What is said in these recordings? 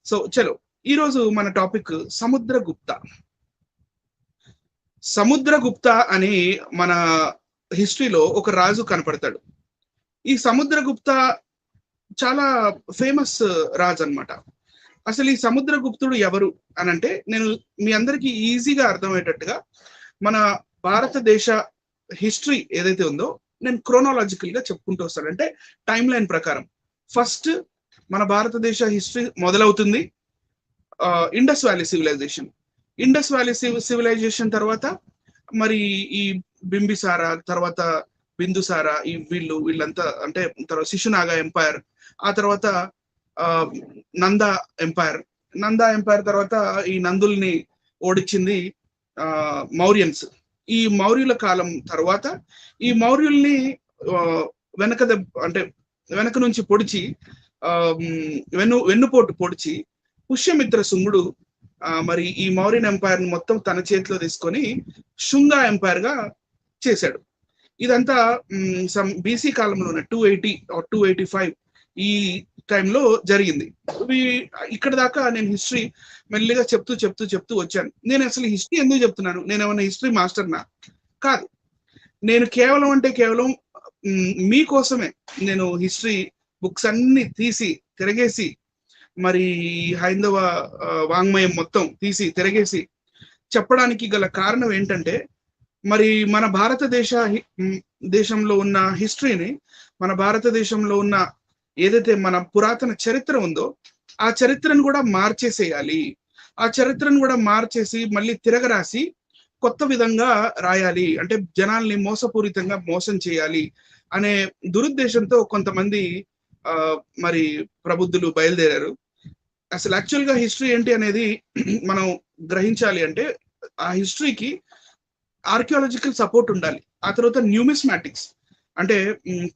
So చలో ఈరోజు మన టాపిక్ సముద్రగుప్త. సముద్రగుప్త అని మన హిస్టరీలో ఒక రాజు కనపడతాడు. ఈ సముద్రగుప్త చాలా ఫేమస్ రాజు అన్నమాట. అసలు ఈ సముద్రగుప్తుడు ఎవరు అని అంటే, నేను మీ అందరికీ ఈజీగా అర్థమయ్యేటట్టుగా మన భారతదేశ హిస్టరీ ఏదైతే ఉందో నేను క్రోనాలజికల్ గా చెప్పుకుంటూ వస్తాను. అంటే టైం లైన్ ప్రకారం ఫస్ట్ మన భారతదేశ హిస్టరీ మొదలవుతుంది Indus valley civilisation. Indus valley civilisation తర్వాత మరి ఈ బింబిసార, తర్వాత బిందుసార, ఈ వీళ్ళంతా అంటే తర్వాత శిశునాగా ఎంపైర్, ఆ తర్వాత నందా ఎంపైర్. నందా ఎంపైర్ తర్వాత ఈ నందుల్ని ఓడించింది మౌర్యన్స్. ఈ మౌర్యుల కాలం తర్వాత ఈ మౌర్యుల్ని వెనక నుంచి పొడిచి వెన్నుపోటు పొడిచి పుష్యమిత్ర శుంగుడు మరి ఈ మౌర్యన్ ఎంపైర్ ని మొత్తం తన చేతిలో తీసుకొని శుంగా ఎంపైర్ గా చేశాడు. ఇదంతా బీసీ కాలంలోనే 280 or 285 ఈ టైంలో జరిగింది. ఇక్కడ దాకా నేను హిస్టరీ మెల్లిగా చెప్తూ వచ్చాను. నేను అసలు హిస్టరీ ఎందుకు చెప్తున్నాను? నేను ఏమన్నా హిస్టరీ మాస్టర్నా? కాదు. నేను కేవలం మీకోసమే నేను హిస్టరీ బుక్స్ అన్ని తీసి తిరగేసి మరి హైందవ వాంగ్మయం మొత్తం తీసి తిరగేసి చెప్పడానికి గల కారణం ఏంటంటే, మరి మన దేశంలో ఉన్న హిస్టరీని, మన భారతదేశంలో ఉన్న ఏదైతే మన పురాతన చరిత్ర ఉందో ఆ చరిత్రను కూడా మార్చేసేయాలి. ఆ చరిత్రను కూడా మార్చేసి మళ్ళీ తిరగరాసి కొత్త విధంగా రాయాలి. అంటే జనాల్ని మోసపూరితంగా మోసం చేయాలి అనే దురుద్దేశంతో కొంతమంది మరి ప్రబుద్ధులు బయలుదేరారు. అసలు యాక్చువల్ గా హిస్టరీ ఏంటి అనేది మనం గ్రహించాలి అంటే, ఆ హిస్టరీకి ఆర్కియాలజికల్ సపోర్ట్ ఉండాలి. ఆ తర్వాత న్యూమిస్మాటిక్స్ అంటే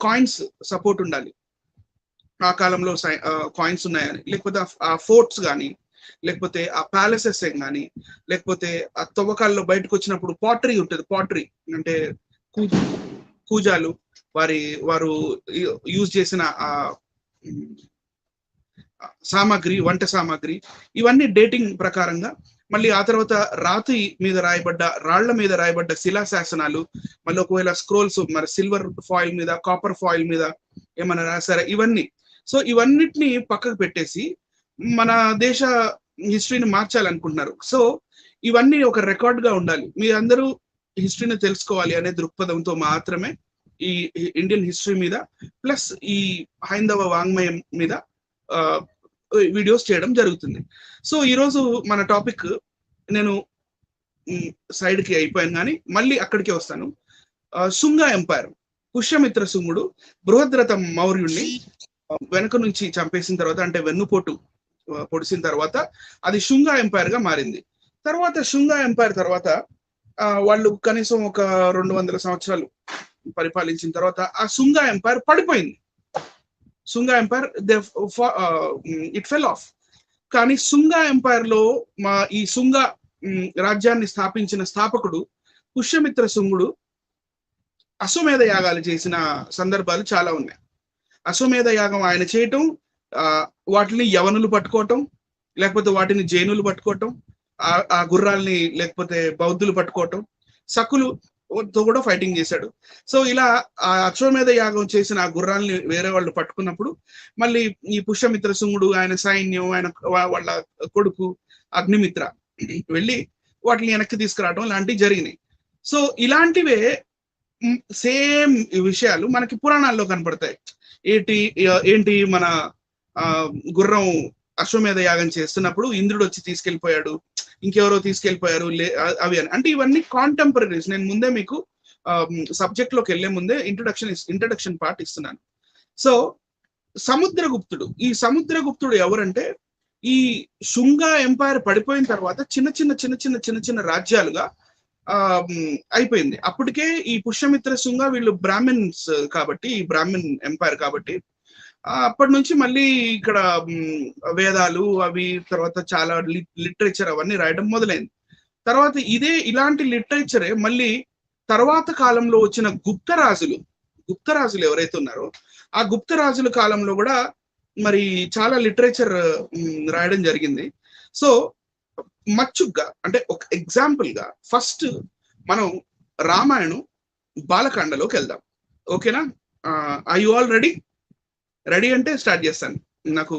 కాయిన్స్ సపోర్ట్ ఉండాలి. ఆ కాలంలో కాయిన్స్ ఉన్నాయని, లేకపోతే ఆ ఫోర్ట్స్ కానీ, లేకపోతే ఆ ప్యాలెసెస్ కానీ, లేకపోతే ఆ తవ్వకాల్లో బయటకు వచ్చినప్పుడు పాటరీ ఉంటుంది. పాటరీ అంటే కూజాలు, వారు యూజ్ చేసిన ఆ సామాగ్రి, వంట సామాగ్రి, ఇవన్నీ డేటింగ్ ప్రకారంగా. మళ్ళీ ఆ తర్వాత రాళ్ల మీద రాయబడ్డ శిలాశాసనాలు, మళ్ళీ ఒకవేళ స్క్రోల్స్ మరి సిల్వర్ ఫాయిల్ మీద, కాపర్ ఫాయిల్ మీద ఏమైనా రాశారా, ఇవన్నీ. సో ఇవన్నిటిని పక్కకు పెట్టేసి మన దేశ హిస్టరీని మార్చాలనుకుంటున్నారు. సో ఇవన్నీ ఒక రికార్డ్ గా ఉండాలి. మీ అందరూ హిస్టరీని తెలుసుకోవాలి అనే దృక్పథంతో మాత్రమే ఈ ఇండియన్ హిస్టరీ మీద ప్లస్ ఈ హైందవ వాంగ్మయం మీద వీడియోస్ చేయడం జరుగుతుంది. సో ఈరోజు మన టాపిక్ నేను సైడ్ కి అయిపోయాను, కానీ మళ్ళీ అక్కడికే వస్తాను. శుంగా ఎంపైర్, పుష్యమిత్ర శుంగుడు బృహద్రథ మౌర్యుణ్ణి వెనక నుంచి చంపేసిన తర్వాత, అంటే వెన్నుపోటు పొడిసిన తర్వాత అది శుంగా ఎంపైర్ గా మారింది. తర్వాత శుంగా ఎంపైర్ తర్వాత వాళ్ళు కనీసం ఒక 200 సంవత్సరాలు పరిపాలించిన తర్వాత ఆ శుంగా ఎంపైర్ పడిపోయింది. శుంగా ఎంపైర్ ఇట్ ఫెల్ ఆఫ్. కానీ శుంగా ఎంపైర్ లో ఈ శుంగా రాజ్యాన్ని స్థాపించిన స్థాపకుడు పుష్యమిత్ర శుంగుడు అశ్వమేధ యాగాలు చేసిన సందర్భాలు చాలా ఉన్నాయి. అశ్వమేధ యాగం ఆయన చేయటం, వాటిని యవనులు పట్టుకోవటం, లేకపోతే వాటిని జైనులు పట్టుకోవటం, ఆ గుర్రాల్ని లేకపోతే బౌద్ధులు పట్టుకోవటం, సకులు తో కూడా ఫైటింగ్ చేశాడు. సో ఇలా ఆ అశ్వమేధ యాగం చేసిన ఆ గుర్రాల్ని వేరే వాళ్ళు పట్టుకున్నప్పుడు మళ్ళీ ఈ పుష్యమిత్ర శుంగుడు, ఆయన సైన్యం, ఆయన వాళ్ళ కొడుకు అగ్నిమిత్ర వెళ్ళి వాటిని వెనక్కి తీసుకురావడం లాంటివి జరిగినాయి. సో ఇలాంటివే సేమ్ విషయాలు మనకి పురాణాల్లో కనపడతాయి. ఏంటి మన గుర్రం అశ్వమేధ యాగం చేస్తున్నప్పుడు ఇంద్రుడు వచ్చి తీసుకెళ్లిపోయాడు, ఇంకెవరో తీసుకెళ్లిపోయారు అవి అని. అంటే ఇవన్నీ కాంటెంపరీస్. నేను ముందే మీకు సబ్జెక్ట్ లోకి వెళ్లే ముందే ఇంట్రడక్షన్ పార్ట్ ఇస్తున్నాను. సో ఈ సముద్రగుప్తుడు ఎవరంటే, ఈ శుంగా ఎంపైర్ పడిపోయిన తర్వాత చిన్న చిన్న రాజ్యాలుగా అయిపోయింది. అప్పటికే ఈ పుష్యమిత్ర శుంగా వీళ్ళు బ్రాహ్మిన్స్ కాబట్టి, ఈ బ్రాహ్మిన్ ఎంపైర్ కాబట్టి అప్పటి నుంచి మళ్ళీ ఇక్కడ వేదాలు అవి, తర్వాత చాలా లిటరేచర్ అవన్నీ రాయడం మొదలైంది. తర్వాత ఇలాంటి లిటరేచరే మళ్ళీ తర్వాత కాలంలో వచ్చిన గుప్తరాజులు ఎవరైతే ఉన్నారో ఆ గుప్తరాజుల కాలంలో కూడా మరి చాలా లిటరేచర్ రాయడం జరిగింది. సో మచ్చుగ్గా అంటే ఒక ఎగ్జాంపుల్ గా ఫస్ట్ మనం రామాయణం బాలకాండలోకి వెళ్దాం. ఓకేనా? I you all ready? Ready అంటే స్టార్ట్ చేస్తాను. నాకు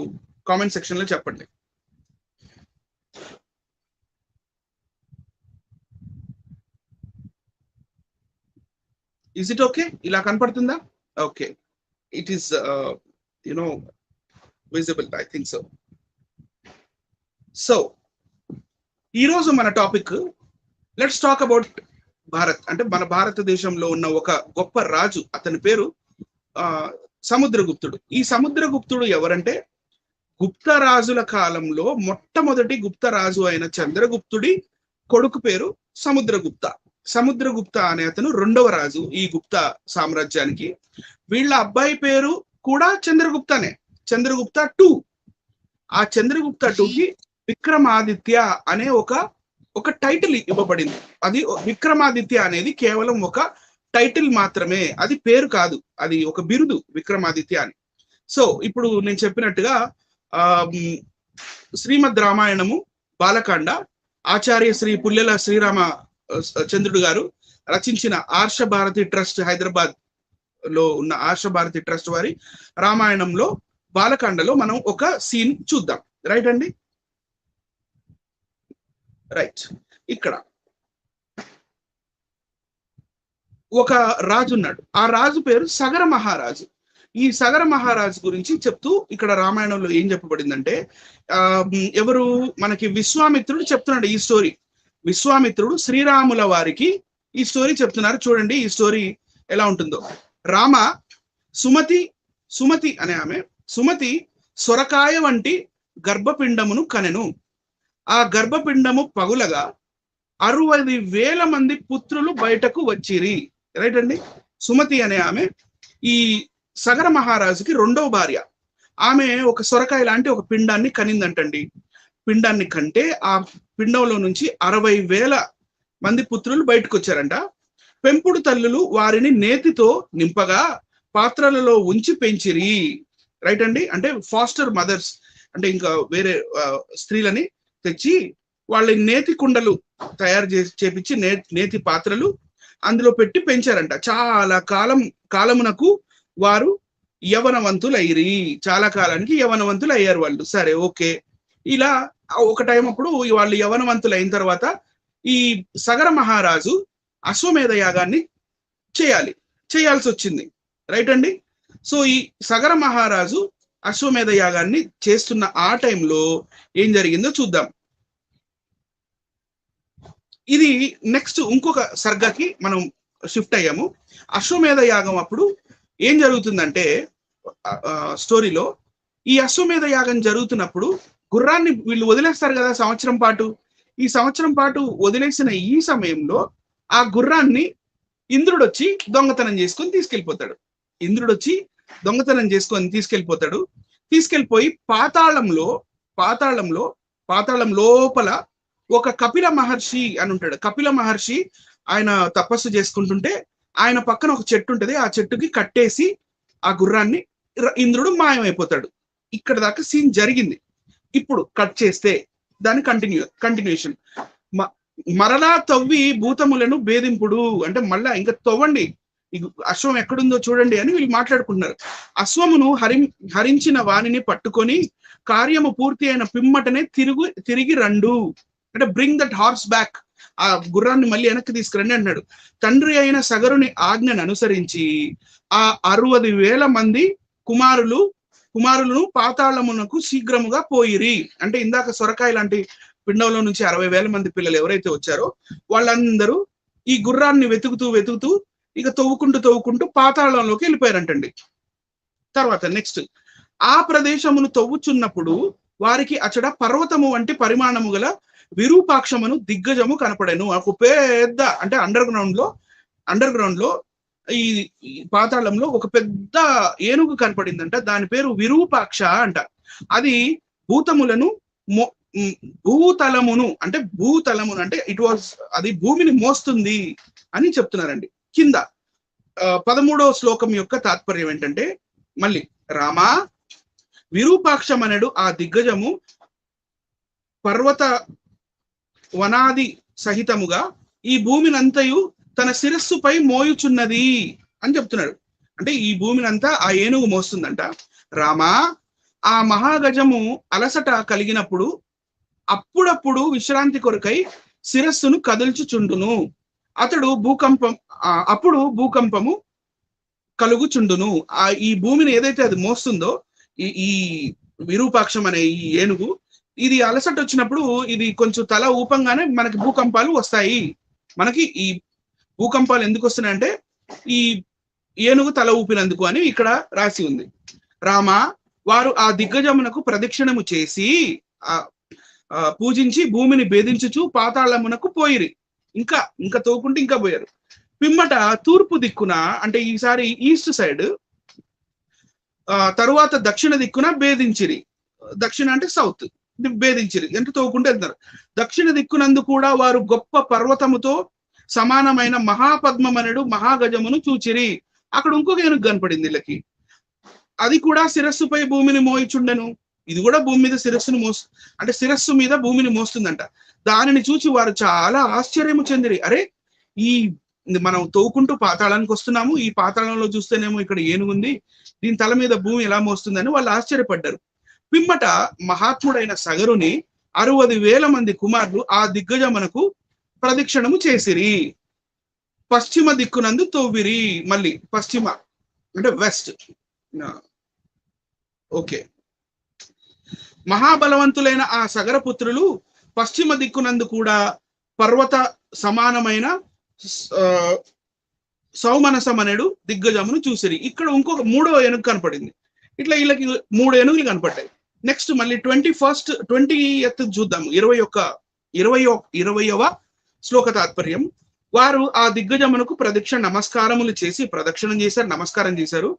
కామెంట్ సెక్షన్ లో చెప్పండి. Is it okay? ఇలా కనపడుతుందా? Okay, it is you know visible, I think so. So ఈరోజు మన topic, let's talk about Bharat. అంటే మన భారతదేశంలో ఉన్న ఒక గొప్ప రాజు, అతని పేరు సముద్రగుప్తుడు. ఈ సముద్రగుప్తుడు ఎవరంటే, గుప్త రాజుల కాలంలో మొట్టమొదటి గుప్త రాజు అయిన చంద్రగుప్తుడి కొడుకు పేరు సముద్రగుప్త. సముద్రగుప్త అనే అతను రెండవ రాజు ఈ గుప్త సామ్రాజ్యానికి. వీళ్ళ అబ్బాయి పేరు కూడా చంద్రగుప్తనే, చంద్రగుప్త 2. ఆ చంద్రగుప్త 2కి విక్రమాదిత్య అనే ఒక టైటిల్ ఇవ్వబడింది. అది విక్రమాదిత్య అనేది కేవలం ఒక టైటిల్ మాత్రమే, అది పేరు కాదు, అది ఒక బిరుదు, విక్రమాదిత్య అని. సో ఇప్పుడు నేను చెప్పినట్టుగా శ్రీమద్ రామాయణము బాలకాండ ఆచార్య శ్రీ పుల్లెల శ్రీరామ చంద్రుడు గారు రచించిన ఆర్ష భారతి ట్రస్ట్, హైదరాబాద్ లో ఉన్న ఆర్ష భారతి ట్రస్ట్ వారి రామాయణంలో బాలకాండలో మనం ఒక సీన్ చూద్దాం. రైట్ అండి? రైట్. ఇక్కడ ఒక రాజు ఉన్నాడు. ఆ రాజు పేరు సగర మహారాజు. ఈ సగర మహారాజు గురించి చెప్తూ ఇక్కడ రామాయణంలో ఏం చెప్పబడిందంటే, ఎవరు మనకి విశ్వామిత్రుడు చెప్తున్నాడు ఈ స్టోరీ. విశ్వామిత్రుడు శ్రీరాముల వారికి ఈ స్టోరీ చెప్తున్నారు. చూడండి ఈ స్టోరీ ఎలా ఉంటుందో. రామ, సుమతి అనే ఆమె, సుమతి సొరకాయ వంటి గర్భపిండమును కనెను. ఆ గర్భపిండము పగులగా 60,000 మంది పుత్రులు బయటకు వచ్చిరి. రైట్ అండి? సుమతి అనే ఆమె ఈ సగర మహారాజుకి రెండవ భార్య. ఆమె ఒక సొరకాయ లాంటి ఒక పిండాన్ని కనిందంటండి. పిండాన్ని కంటే ఆ పిండంలో నుంచి 60,000 మంది పుత్రులు బయటకు వచ్చారంట. పెంపుడు తల్లులు వారిని నేతితో నింపగా పాత్రలలో ఉంచి పెంచిరి. రైట్ అండి? అంటే ఫాస్టర్ మదర్స్, అంటే ఇంకా వేరే స్త్రీలని తెచ్చి వాళ్ళ నేతి కుండలు తయారు చేపించి నేతి పాత్రలు అందులో పెట్టి పెంచారంట. చాలా కాలమునకు వారు యవనవంతులయ్యి, చాలా కాలానికి యవనవంతులు అయ్యారు వాళ్ళు. సరే, ఓకే. ఇలా ఒక టైం అప్పుడు వాళ్ళు యవనవంతులు అయిన తర్వాత ఈ సగర మహారాజు అశ్వమేధ యాగాన్ని చేయాల్సి వచ్చింది. రైట్ అండి? సో ఈ సగర మహారాజు అశ్వమేధ యాగాన్ని చేస్తున్న ఆ టైంలో ఏం జరిగిందో చూద్దాం. ఇది నెక్స్ట్ ఇంకొక సర్గకి మనం షిఫ్ట్ అయ్యాము. అశ్వమేధ యాగం అప్పుడు ఏం జరుగుతుందంటే, స్టోరీలో ఈ అశ్వమేధ యాగం జరుగుతున్నప్పుడు గుర్రాన్ని వీళ్ళు వదిలేస్తారు కదా సంవత్సరం పాటు. ఈ సంవత్సరం పాటు వదిలేసిన ఈ సమయంలో ఆ గుర్రాన్ని ఇంద్రుడు వచ్చి దొంగతనం చేసుకొని తీసుకెళ్ళిపోతాడు. తీసుకెళ్ళిపోయి పాతాళం లోపల ఒక కపిల మహర్షి అని ఉంటాడు. కపిల మహర్షి ఆయన తపస్సు చేసుకుంటుంటే ఆయన పక్కన ఒక చెట్టు ఉంటది. ఆ చెట్టుకి కట్టేసి ఆ గుర్రాన్ని ఇంద్రుడు మాయమైపోతాడు. ఇక్కడ దాకా సీన్ జరిగింది. ఇప్పుడు కట్ చేస్తే దాని కంటిన్యూషన్. మరలా తవ్వి భూతములను భేదింపుడు అంటే మళ్ళా ఇంకా తవ్వండి, అశ్వం ఎక్కడుందో చూడండి అని వీళ్ళు మాట్లాడుకుంటున్నారు. అశ్వమును హరించిన వాణిని పట్టుకొని కార్యము పూర్తి అయిన పిమ్మటనే తిరిగి రండు అంటే బ్రింగ్ దట్ హార్స్ బ్యాక్, ఆ గుర్రాన్ని మళ్ళీ వెనక్కి తీసుకురండి అన్నాడు. తండ్రి అయిన సగరుని ఆజ్ఞను అనుసరించి ఆ 60,000 మంది కుమారులను పాతాళమునకు శీఘ్రముగా పోయిరి. అంటే ఇందాక సొరకాయ లాంటి పిండంలో నుంచి 60,000 మంది పిల్లలు ఎవరైతే వచ్చారో వాళ్ళందరూ ఈ గుర్రాన్ని వెతుకుతూ ఇక తవ్వుకుంటూ పాతాళంలోకి వెళ్ళిపోయారంటండి. తర్వాత నెక్స్ట్, ఆ ప్రదేశమును తవ్వుచున్నప్పుడు వారికి అచడ పర్వతము వంటి పరిమాణము గల విరూపాక్షమును దిగ్గజము కనపడెను. ఒక పెద్ద అంటే అండర్ గ్రౌండ్ లో ఈ పాతాళంలో ఒక పెద్ద ఏనుగు కనపడిందంట. దాని పేరు విరూపాక్ష అంట. అది భూతలమును అంటే అది భూమిని మోస్తుంది అని చెప్తున్నారండి. కింద 13వ శ్లోకం యొక్క తాత్పర్యం ఏంటంటే, మళ్ళీ రామా విరూపాక్షమనెడు ఆ దిగ్గజము పర్వత వనాది సహితముగా ఈ భూమినంతయు తన శిరస్సుపై మోయుచున్నది అని చెప్తున్నాడు. అంటే ఈ భూమినంతా ఆ ఏనుగు మోస్తుందంట. రామా, ఆ మహాగజము అలసట కలిగినప్పుడు అప్పుడప్పుడు విశ్రాంతి కొరకై శిరస్సును కదుల్చుచుండును. అప్పుడు భూకంపము కలుగుచుండును. ఈ భూమిని ఏదైతే అది మోస్తుందో ఈ విరూపాక్షం అనే ఈ ఏనుగు, ఇది అలసట వచ్చినప్పుడు ఇది కొంచెం తల ఊపంగానే మనకి భూకంపాలు వస్తాయి. మనకి ఈ భూకంపాలు ఎందుకు వస్తున్నాయంటే ఈ ఏనుగు తల ఊపినందుకు అని ఇక్కడ రాసి ఉంది. రామ, వారు ఆ దిగ్గజమునకు ప్రదక్షిణము చేసి పూజించి భూమిని భేదించుచు పాతాళమునకు పోయిరి. ఇంకా తోకుంటే ఇంకా పోయారు. పిమ్మట తూర్పు దిక్కున, అంటే ఈసారి ఈస్ట్ సైడ్, తరువాత దక్షిణ దిక్కున భేదించిరి. దక్షిణ అంటే సౌత్, భేదించిరి అంటే తోకుంటే వెళ్తారు. దక్షిణ దిక్కునందు కూడా వారు గొప్ప పర్వతముతో సమానమైన మహాపద్మమనుడు మహాగజమును చూచిరి. అక్కడ ఇంకొక ఏనుగు కనపడింది వీళ్ళకి. అది కూడా శిరస్సుపై భూమిని మోయిచుండెను. ఇది కూడా భూమి మీద అంటే శిరస్సు మీద భూమిని మోస్తుందంట. దానిని చూచి వారు చాలా ఆశ్చర్యము చెందిరి. అరే, ఈ మనం తోకుంటూ పాతాళానికి వస్తున్నాము, ఈ పాతాళంలో చూస్తేనేమో ఇక్కడ ఏనుగుంది, దీని తల మీద భూమి ఎలా మోస్తుందని వాళ్ళు ఆశ్చర్యపడ్డారు. పిమ్మట మహాత్ముడైన సగరుని 60,000 మంది కుమారులు ఆ దిగ్గజమునకు ప్రదక్షిణము చేసిరి. పశ్చిమ దిక్కునందు తోవిరి. మళ్ళీ పశ్చిమ అంటే వెస్ట్. ఓకే, మహాబలవంతులైన ఆ సగరపుత్రులు పశ్చిమ దిక్కునందు కూడా పర్వత సమానమైన సౌమనసమనెడు దిగ్గజమును చూసిరి. ఇక్కడ ఇంకొక 3వ ఏనుగు కనపడింది. ఇట్లా వీళ్ళకి 3 ఏనుగులు కనపడ్డాయి. నెక్స్ట్ మళ్ళీ 20th చూద్దాము. 20వ శ్లోక తాత్పర్యం. వారు ఆ దిగ్గజమునకు ప్రదక్షిణం చేశారు, నమస్కారం చేశారు.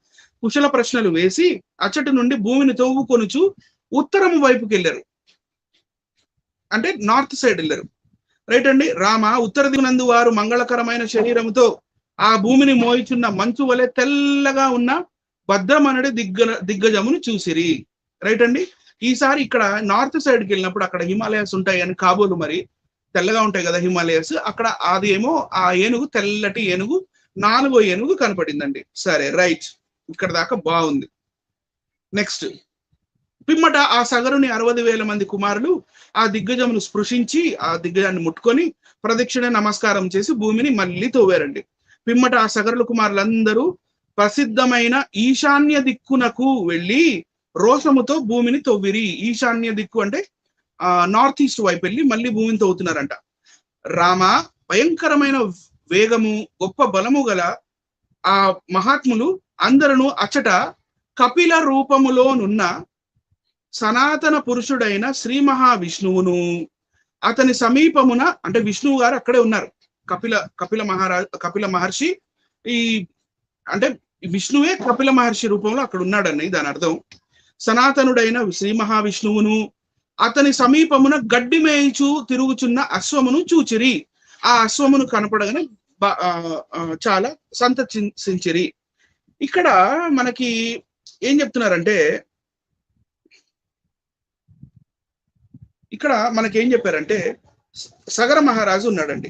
కుశల ప్రశ్నలు వేసి అచ్చటి నుండి భూమిని తవ్వుకొనుచు ఉత్తరము వైపుకి వెళ్ళారు. అంటే నార్త్ సైడ్ వెళ్ళారు. రైట్ అండి. రామ, ఉత్తర దిగునందు వారు మంగళకరమైన శరీరముతో ఆ భూమిని మోయిచున్న మంచు వలె తెల్లగా ఉన్న భద్రమనుడి దిగ్గజమును చూసిరి. రైట్ అండి. ఈసారి ఇక్కడ నార్త్ సైడ్కి వెళ్ళినప్పుడు అక్కడ హిమాలయాస్ ఉంటాయి అని కాబోలు, మరి తెల్లగా ఉంటాయి కదా హిమాలయాస్. అక్కడ అది ఏమో ఆ ఏనుగు, తెల్లటి ఏనుగు, 4వ ఏనుగు కనపడిందండి. సరే, రైట్, ఇక్కడ దాకా బాగుంది. నెక్స్ట్, పిమ్మట ఆ సగరుని 60,000 మంది కుమారులు ఆ దిగ్గజమును స్పృశించి ఆ దిగ్గజాన్ని ముట్టుకొని ప్రదక్షిణ నమస్కారం చేసి భూమిని మళ్ళీ తవ్వారండి. పిమ్మట ఆ సగరుల కుమారులందరూ ప్రసిద్ధమైన ఈశాన్య దిక్కునకు వెళ్ళి రోషముతో భూమిని తవ్విరి. ఈశాన్య దిక్కు అంటే నార్త్ ఈస్ట్ వైపు వెళ్ళి మళ్ళీ భూమిని తవ్వుతున్నారంట. రామ, భయంకరమైన వేగము, గొప్ప బలము గల ఆ మహాత్ములు అందరూ అచ్చట కపిల రూపములోనున్న సనాతన పురుషుడైన శ్రీ మహావిష్ణువును అతని సమీపమున, అంటే విష్ణువు గారు అక్కడే ఉన్నారు. కపిల మహర్షి అంటే విష్ణువే కపిల మహర్షి రూపంలో అక్కడ ఉన్నాడని దాని అర్థం. సనాతనుడైన శ్రీ మహావిష్ణువును అతని సమీపమున గడ్డి మేయిచు తిరుగుచున్న అశ్వమును చూచిరి. ఆ అశ్వమును కనపడగానే చాలా సంతసించిరి. ఇక్కడ మనకి ఏం చెప్తున్నారంటే, ఇక్కడ మనకేం చెప్పారంటే సగర మహారాజు ఉన్నాడండి.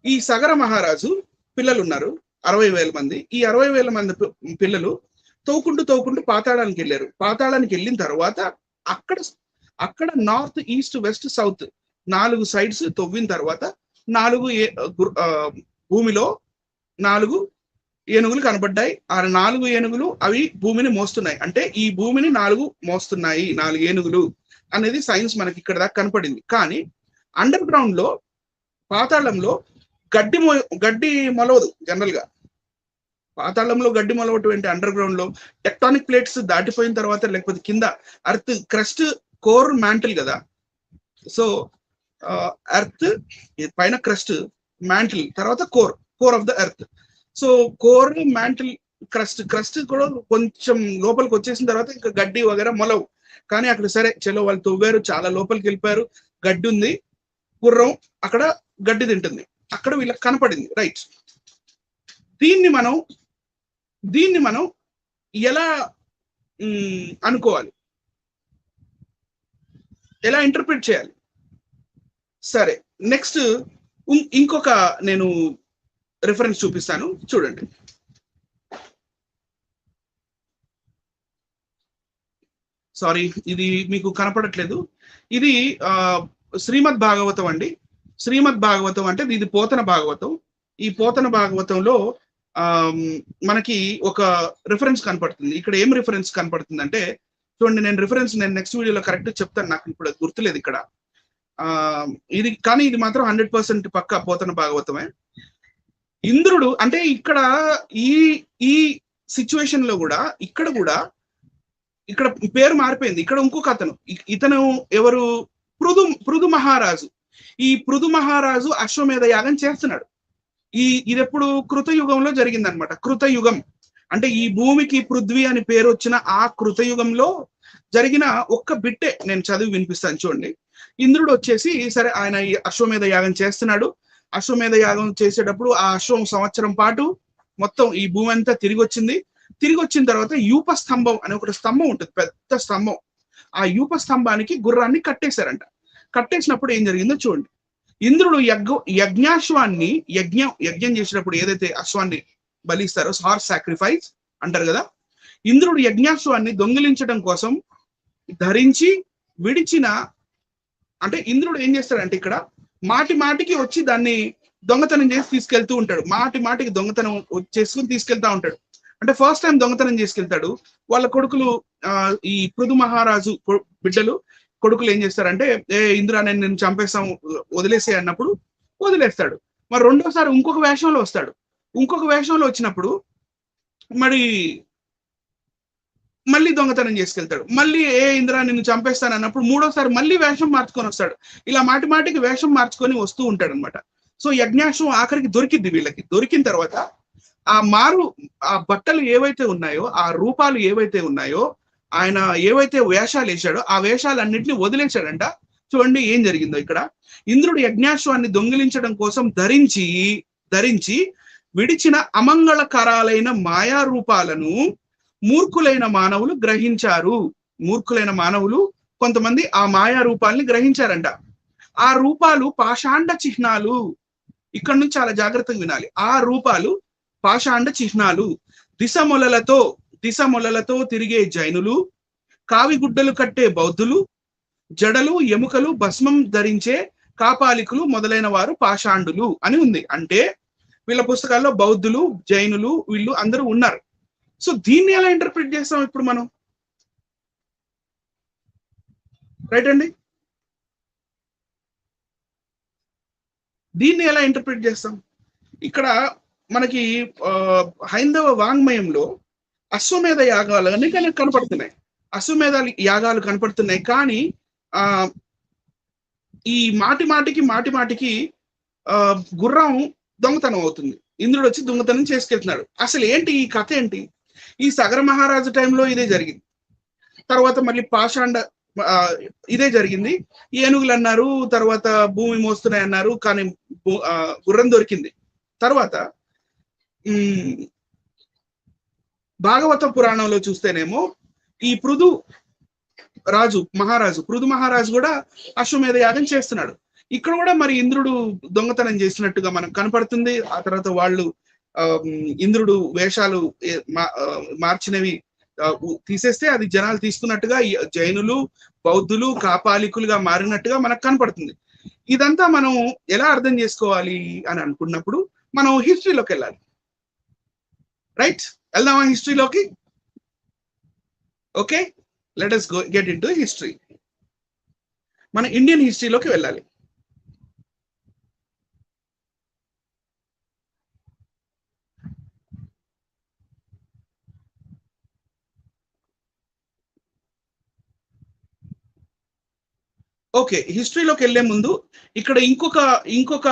ఈ సగర మహారాజు పిల్లలు ఉన్నారు 60,000 మంది. ఈ 60,000 మంది పిల్లలు తోకుంటూ పాతాళానికి వెళ్ళారు. పాతాళానికి వెళ్ళిన తర్వాత అక్కడ north, east, west, south 4 sides తవ్విన తర్వాత 4 భూమిలో 4 ఏనుగులు కనబడ్డాయి. ఆ 4 ఏనుగులు అవి భూమిని మోస్తున్నాయి. అంటే ఈ భూమిని 4 మోస్తున్నాయి, 4 ఏనుగులు అనేది సైన్స్ మనకి ఇక్కడ దాకా కనపడింది. కానీ అండర్ గ్రౌండ్ లో, పాతాళంలో గడ్డి మొలవదు. జనరల్ గా పాతాళంలో గడ్డి మొలవటం ఏంటి? అండర్ గ్రౌండ్ లో టెక్టానిక్ ప్లేట్స్ దాటిపోయిన తర్వాత, లేకపోతే కింద అర్త్ క్రస్ట్ కోర్ మ్యాంటిల్ కదా. సో ఎర్త్ పైన క్రస్ట్, మ్యాంటిల్, తర్వాత core of the earth. So core, mantle, crust కూడా కొంచెం లోపలికి వచ్చేసిన తర్వాత ఇంకా గడ్డి వగేరా మొలవు. కానీ అక్కడ సరే చలో వాళ్ళు తవ్వారు, చాలా లోపలికి వెళ్ళిపోయారు, గడ్డి ఉంది, గుర్రం అక్కడ గడ్డి తింటుంది, అక్కడ వీళ్ళకి కనపడింది. రైట్. దీన్ని మనం ఎలా అనుకోవాలి? ఎలా ఇంటర్ప్రిట్ చేయాలి? సరే, నెక్స్ట్ ఇంకొక నేను రిఫరెన్స్ చూపిస్తాను, చూడండి. సారీ, ఇది మీకు కనపడట్లేదు. ఇది శ్రీమద్ భాగవతం అండి. శ్రీమద్ భాగవతం అంటే ఇది పోతన భాగవతం. ఈ పోతన భాగవతంలో మనకి ఒక రిఫరెన్స్ కనపడుతుంది. ఇక్కడ ఏం రిఫరెన్స్ కనపడుతుంది అంటే, చూడండి, నేను నెక్స్ట్ వీడియోలో కరెక్ట్ చెప్తాను, నాకు ఇప్పుడు గుర్తులేదు ఇక్కడ. ఇది కానీ ఇది మాత్రం 100% పక్కా పోతన భాగవతమే. ఇంద్రుడు అంటే ఇక్కడ ఈ ఈ సిచ్యువేషన్ లో కూడా ఇక్కడ పేరు మారిపోయింది. ఇక్కడ ఇంకొక అతను, ఇతను ఎవరు? పృథు మహారాజు. ఈ పృథు మహారాజు అశ్వమేధ యాగం చేస్తున్నాడు. ఇది ఎప్పుడు? కృతయుగంలో జరిగిందనమాట. కృతయుగం అంటే ఈ భూమికి పృథ్వీ అని పేరు వచ్చిన ఆ కృతయుగంలో జరిగిన ఒక్క బిట్టే నేను చదివి వినిపిస్తాను, చూడండి. ఇంద్రుడు వచ్చేసి, సరే, ఆయన అశ్వమేధ యాగం చేస్తున్నాడు. అశ్వమేధ యాగం చేసేటప్పుడు ఆ అశ్వం సంవత్సరం పాటు మొత్తం ఈ భూమి అంతా తిరిగి వచ్చింది. తిరిగి వచ్చిన తర్వాత యూప స్తంభం అనే ఒక స్తంభం ఉంటుంది, పెద్ద స్తంభం. ఆ యూప స్తంభానికి గుర్రాన్ని కట్టేశారంట. కట్టేసినప్పుడు ఏం జరిగిందో చూడండి. ఇంద్రుడు యజ్ఞాశ్వాన్ని యజ్ఞం చేసినప్పుడు ఏదైతే అశ్వాన్ని బలిస్తారో, హార్స్ సాక్రిఫైస్ అంటారు కదా, ఇంద్రుడు యజ్ఞాశ్వాన్ని దొంగిలించడం కోసం ధరించి విడిచిన, అంటే ఇంద్రుడు ఏం చేస్తాడంటే ఇక్కడ మాటికి వచ్చి దాన్ని దొంగతనం చేసి తీసుకెళ్తూ ఉంటాడు. మాటికి దొంగతనం చేసుకుని తీసుకెళ్తా ఉంటాడు. అంటే ఫస్ట్ టైం దొంగతనం చేసుకెళ్తాడు. వాళ్ళ కొడుకులు, ఈ పృథు మహారాజు బిడ్డలు కొడుకులు ఏం చేస్తారంటే, ఇంద్రా నేను చంపేస్తాం, వదిలేసే అన్నప్పుడు వదిలేస్తాడు. మరి రెండోసారి ఇంకొక వేషంలో వస్తాడు. ఇంకొక వేషంలో వచ్చినప్పుడు మళ్ళీ దొంగతనం చేసుకెళ్తాడు. మళ్ళీ ఇంద్రా నిన్ను చంపేస్తాను అన్నప్పుడు మూడోసారి మళ్ళీ వేషం మార్చుకొని వస్తాడు. ఇలా మాటికి వేషం మార్చుకొని వస్తూ ఉంటాడు అనమాట. సో యజ్ఞాశ్వం ఆఖరికి దొరికిద్ది వీళ్ళకి. దొరికిన తర్వాత ఆ బట్టలు ఏవైతే ఉన్నాయో, ఆ రూపాలు ఏవైతే ఉన్నాయో, ఆయన ఏవైతే వేషాలు వేశాడో ఆ వేషాలన్నింటినీ వదిలేశాడంట. చూడండి ఏం జరిగిందో ఇక్కడ. ఇంద్రుడు యజ్ఞాశ్వాన్ని దొంగిలించడం కోసం ధరించి విడిచిన అమంగళకరాలైన మాయా రూపాలను మూర్ఖులైన మానవులు గ్రహించారు. మూర్ఖులైన మానవులు కొంతమంది ఆ మాయా రూపాలని గ్రహించారంట. ఆ రూపాలు పాషాండ చిహ్నాలు. ఇక్కడ నుంచి చాలా జాగ్రత్తగా వినాలి. ఆ రూపాలు పాషాండ చిహ్నాలు. దిశమొలలతో తిరిగే జైనులు, కావిగుడ్డలు కట్టే బౌద్ధులు, జడలు ఎముకలు భస్మం ధరించే కాపాలికులు మొదలైన వారు పాషాండులు అని ఉంది. అంటే వీళ్ళ పుస్తకాల్లో బౌద్ధులు, జైనులు వీళ్ళు అందరూ ఉన్నారు. సో దీన్ని ఎలా ఇంటర్ప్రిట్ చేస్తాం ఇప్పుడు మనం? రైట్ అండి, దీన్ని ఎలా ఇంటర్ప్రిట్ చేస్తాం? ఇక్కడ మనకి హైందవ వాంగ్మయంలో అశ్వమేధ యాగాలు అన్ని కనపడుతున్నాయి. అశ్వమేధ యాగాలు కనపడుతున్నాయి. కానీ ఈ మాటికి గుర్రం దొంగతనం అవుతుంది. ఇంద్రుడు వచ్చి దొంగతనం చేసుకెళ్తున్నాడు. అసలు ఏంటి ఈ కథ? ఏంటి? ఈ సగర మహారాజు టైంలో ఇదే జరిగింది. తర్వాత మళ్ళీ పాషాండ ఇదే జరిగింది. ఏనుగులు అన్నారు, తర్వాత భూమి మోస్తున్నాయి అన్నారు, కానీ గుర్రం దొరికింది. తర్వాత భాగవత పురాణంలో చూస్తేనేమో ఈ పృథు మహారాజు కూడా అశ్వమేధ యాగం చేస్తున్నాడు. ఇక్కడ కూడా మరి ఇంద్రుడు దొంగతనం చేసినట్టుగా మనకు కనపడుతుంది. ఆ తర్వాత వాళ్ళు ఇంద్రుడు వేషాలు మార్చినవి తీసేస్తే అది జనాలు తీసుకున్నట్టుగా జైనులు, బౌద్ధులు, కాపాలికులుగా మారినట్టుగా మనకు కనపడుతుంది. ఇదంతా మనం ఎలా అర్థం చేసుకోవాలి అని అనుకున్నప్పుడు మనం హిస్టరీలోకి వెళ్ళాలి. రైట్, వెళ్దామా హిస్టరీలోకి? Okay, let us get into history. మన ఇండియన్ హిస్టరీలోకి వెళ్ళాలి. ఓకే, హిస్టరీలోకి వెళ్లే ముందు ఇక్కడ ఇంకొక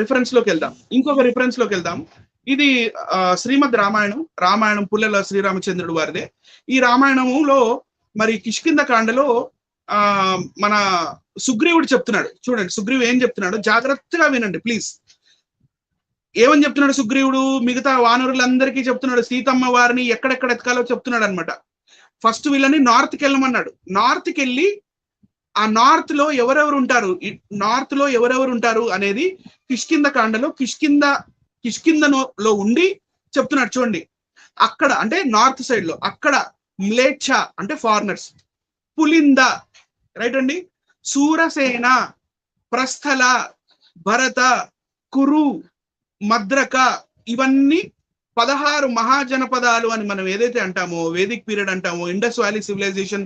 రిఫరెన్స్ లోకి వెళ్దాం. ఇది శ్రీమద్ రామాయణం పుల్లెల శ్రీరామచంద్రుడు వారిదే. ఈ రామాయణంలో మరి కిష్కింద కాండలో మన సుగ్రీవుడు చెప్తున్నాడు. చూడండి సుగ్రీవుడు ఏం చెప్తున్నాడు, జాగ్రత్తగా వినండి ప్లీజ్. ఏమని చెప్తున్నాడు సుగ్రీవుడు? మిగతా వానరులందరికీ చెప్తున్నాడు, సీతమ్మ వారిని ఎక్కడెక్కడ ఎతకాలో చెప్తున్నాడు అనమాట. ఫస్ట్ వీళ్ళని నార్త్కి వెళ్ళమన్నాడు. నార్త్కి వెళ్ళి ఆ నార్త్ లో ఎవరెవరు ఉంటారు, నార్త్ లో ఎవరెవరు ఉంటారు అనేది కిష్కింద కాండలో కిష్కిందలో ఉండి చెప్తున్నాడు చూడండి. అక్కడ అంటే నార్త్ సైడ్ లో అక్కడ మ్లేచ్ఛ అంటే ఫారినర్స్, పులింద రైట్ అండి, సూరసేన, ప్రస్థల, భరత, కురు, మద్రక, ఇవన్నీ 16 మహాజనపదాలు అని మనం ఏదైతే అంటామో, వేదిక్ పీరియడ్ అంటామో, ఇండస్ వ్యాలీ సివిలైజేషన్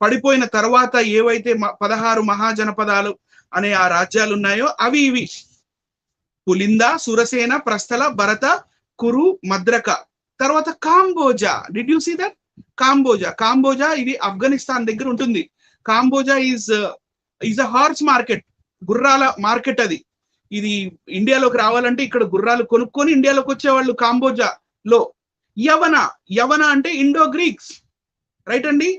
పడిపోయిన తర్వాత ఏవైతే 16 మహాజనపదాలు అనే ఆ రాజ్యాలు ఉన్నాయో అవి ఇవి: పులింద, సురసేన, ప్రస్థల, భరత, కురు, మద్రక. తర్వాత Kamboja. Did you see that? Kamboja ఇది ఆఫ్ఘనిస్తాన్ దగ్గర ఉంటుంది. Kamboja is a horse market, గుర్రాల మార్కెట్. అది ఇది ఇండియాలోకి రావాలంటే ఇక్కడ గుర్రాలు కొనుక్కొని ఇండియాలోకి వచ్చేవాళ్ళు కాంబోజాలో. యవన అంటే ఇండో గ్రీక్స్ రైట్ అండి.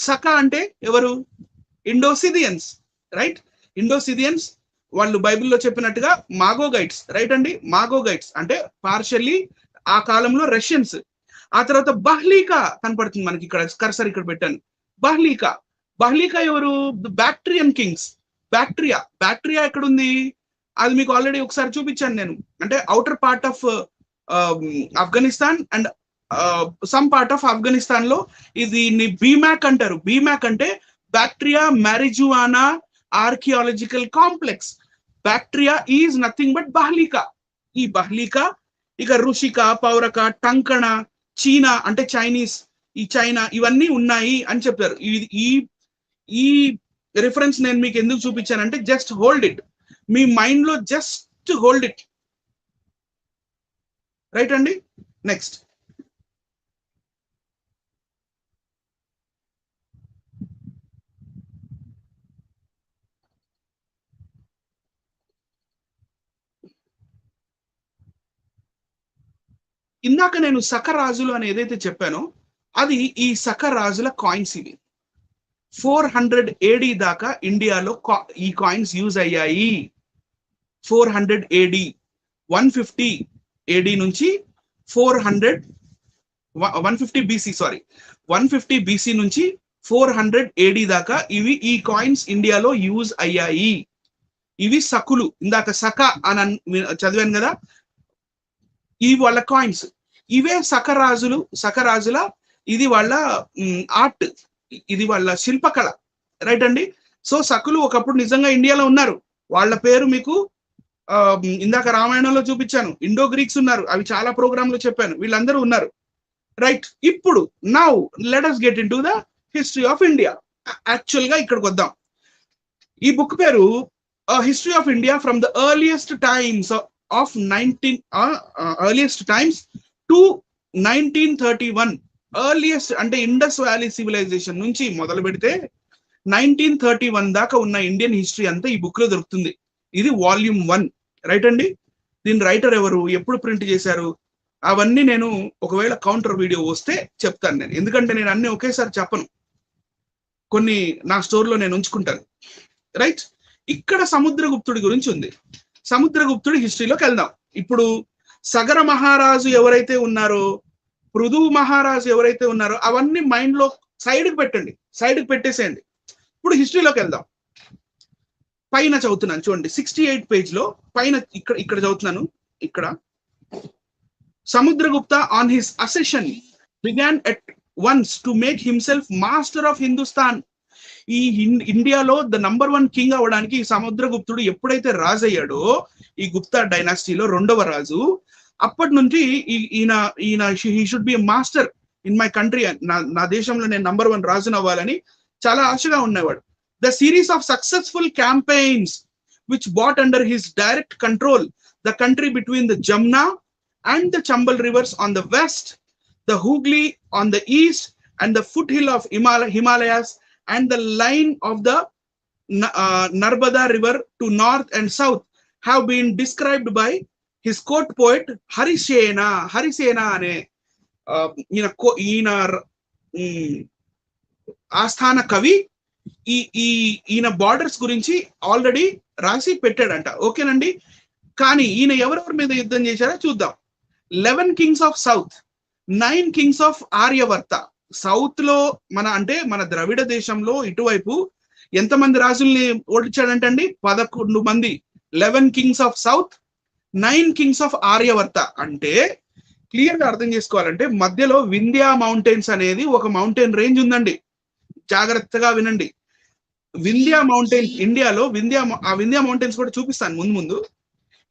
సక అంటే ఎవరు? ఇండోసిదియన్స్ రైట్. ఇండోసిదియన్స్ వాళ్ళు బైబిల్లో చెప్పినట్టుగా మాగోగైట్స్ రైట్ అండి. మాగోగైట్స్ అంటే పార్షల్లీ ఆ కాలంలో రష్యన్స్. ఆ తర్వాత బహ్లీకా కనపడుతుంది మనకి ఇక్కడ, కర్సర్ ఇక్కడ పెట్టాను. బహ్లీకా ఎవరు? Bactrian Kings. బ్యాక్ట్రియా ఎక్కడ ఉంది? అది మీకు ఆల్రెడీ ఒకసారి చూపించాను నేను. అంటే outer part of Afghanistan and some part of Afghanistan లో ఇది బీమాక్ అంటారు. బీమాక్ అంటే Bactria Margiana archaeological complex. Bactria is nothing but Bahlika. ఈ బహ్లీకా, ఇక రుషిక, పౌరక, టంకణ, చీనా అంటే చైనీస్, ఈ చైనా, ఇవన్నీ ఉన్నాయి అని చెప్పారు. ఈ రిఫరెన్స్ నేను మీకు ఎందుకు చూపించానంటే జస్ట్ హోల్డ్ ఇట్, మీ మైండ్ లో జస్ట్ హోల్డ్ ఇట్ రైట్ అండి. నెక్స్ట్ ఇందాక నేను సకరాజులు అని ఏదైతే చెప్పానో అది ఈ సకరాజుల కాయిన్స్. ఇవి 400 AD దాకా ఇండియాలో ఈ కాయిన్స్ యూజ్ అయ్యాయి. 400 AD, 150 AD నుంచి 150 BC నుంచి 400 AD దాకా ఈ కాయిన్స్ ఇండియాలో యూజ్ అయ్యాయి. ఇవి సకులు, ఇందాక సక అని చదివాను కదా, ఇవి వాళ్ళ కాయిన్స్. ఇవే సకరాజుల ఇది వాళ్ళ ఆర్ట్, ఇది వాళ్ళ శిల్పకళ రైట్ అండి. సో సకులు ఒకప్పుడు నిజంగా ఇండియాలో ఉన్నారు. వాళ్ళ పేరు మీకు ఇందాక రామాయణంలో చూపించాను. ఇండో గ్రీక్స్ ఉన్నారు, అవి చాలా ప్రోగ్రామ్ లో చెప్పాను. వీళ్ళందరూ ఉన్నారు రైట్. ఇప్పుడు now let us get in to the history of India. Actual గా ఇక్కడికి వద్దాం. ఈ బుక్ పేరు history of India from the earliest times to 1931. Earliest అంటే ఇండస్ వ్యాలీ సివిలైజేషన్ నుంచి మొదలు పెడితే 1931 దాకా ఉన్న ఇండియన్ హిస్టరీ అంతా ఈ బుక్ లో దొరుకుతుంది. ఇది వాల్యూమ్ 1 రైట్ అండి. దీని రైటర్ ఎవరు, ఎప్పుడు ప్రింట్ చేశారు, అవన్నీ నేను ఒకవేళ కౌంటర్ వీడియో వస్తే చెప్తాను నేను. ఎందుకంటే నేను అన్ని ఒకేసారి చెప్పను, కొన్ని నా స్టోర్లో నేను ఉంచుకుంటాను రైట్. ఇక్కడ సముద్రగుప్తుడి గురించి ఉంది. సముద్రగుప్తుడి హిస్టరీలోకి వెళ్దాం. ఇప్పుడు సగర మహారాజు ఎవరైతే ఉన్నారో, పృథు మహారాజు ఎవరైతే ఉన్నారో అవన్నీ మైండ్ లో సైడ్కి పెట్టండి, సైడ్కి పెట్టేసేయండి. ఇప్పుడు హిస్టరీలోకి వెళ్దాం. పైన చదువుతున్నాను చూడండి, 68 పేజ్ లో పైన ఇక్కడ చదువుతున్నాను. ఇక్కడ Samudragupta on his assertion began at once to make himself master of Hindustan. ఈ ఇండియాలో ద నంబర్ 1 కింగ్ అవడానికి ఈ సముద్రగుప్తుడు ఎప్పుడైతే రాజు అయ్యాడో, ఈ గుప్తా డైనాసిటీలో 2వ రాజు, అప్పటి నుంచి ఈయన he should be master in my country, నా దేశంలో నేను నంబర్ 1 రాజును అవ్వాలని చాలా ఆశగా ఉండేవాడు. The series of successful campaigns which brought under his direct control the country between the Jamuna and the Chambal rivers on the west, the Hooghly on the east and the foot hill of Himalayas and the line of the Narbada river to north and south have been described by his court poet Harisena ane ఈయన ఆస్థాన కవి ఈయన borders గురించి already రాసి పెట్టాడంట. ఓకేనండి. కానీ ఈయన ఎవరెవరి మీద యుద్ధం చేశారో చూద్దాం. 11 Kings of south, 9 Kings of Aryavarta. South లో మన ద్రవిడ దేశంలో ఇటువైపు ఎంతమంది రాజుల్ని ఓడించాడంటే అండి 11 మంది. 11 Kings of south, 9 Kings of Aryavarta. అంటే క్లియర్ గా అర్థం చేసుకోవాలంటే మధ్యలో వింధ్యా మౌంటైన్స్ అనేది ఒక మౌంటైన్ రేంజ్ ఉందండి. జాగ్రత్తగా వినండి. వింధ్యా మౌంటైన్స్ ఇండియాలో ఆ వింధ్యా మౌంటైన్స్ కూడా చూపిస్తాను ముందు.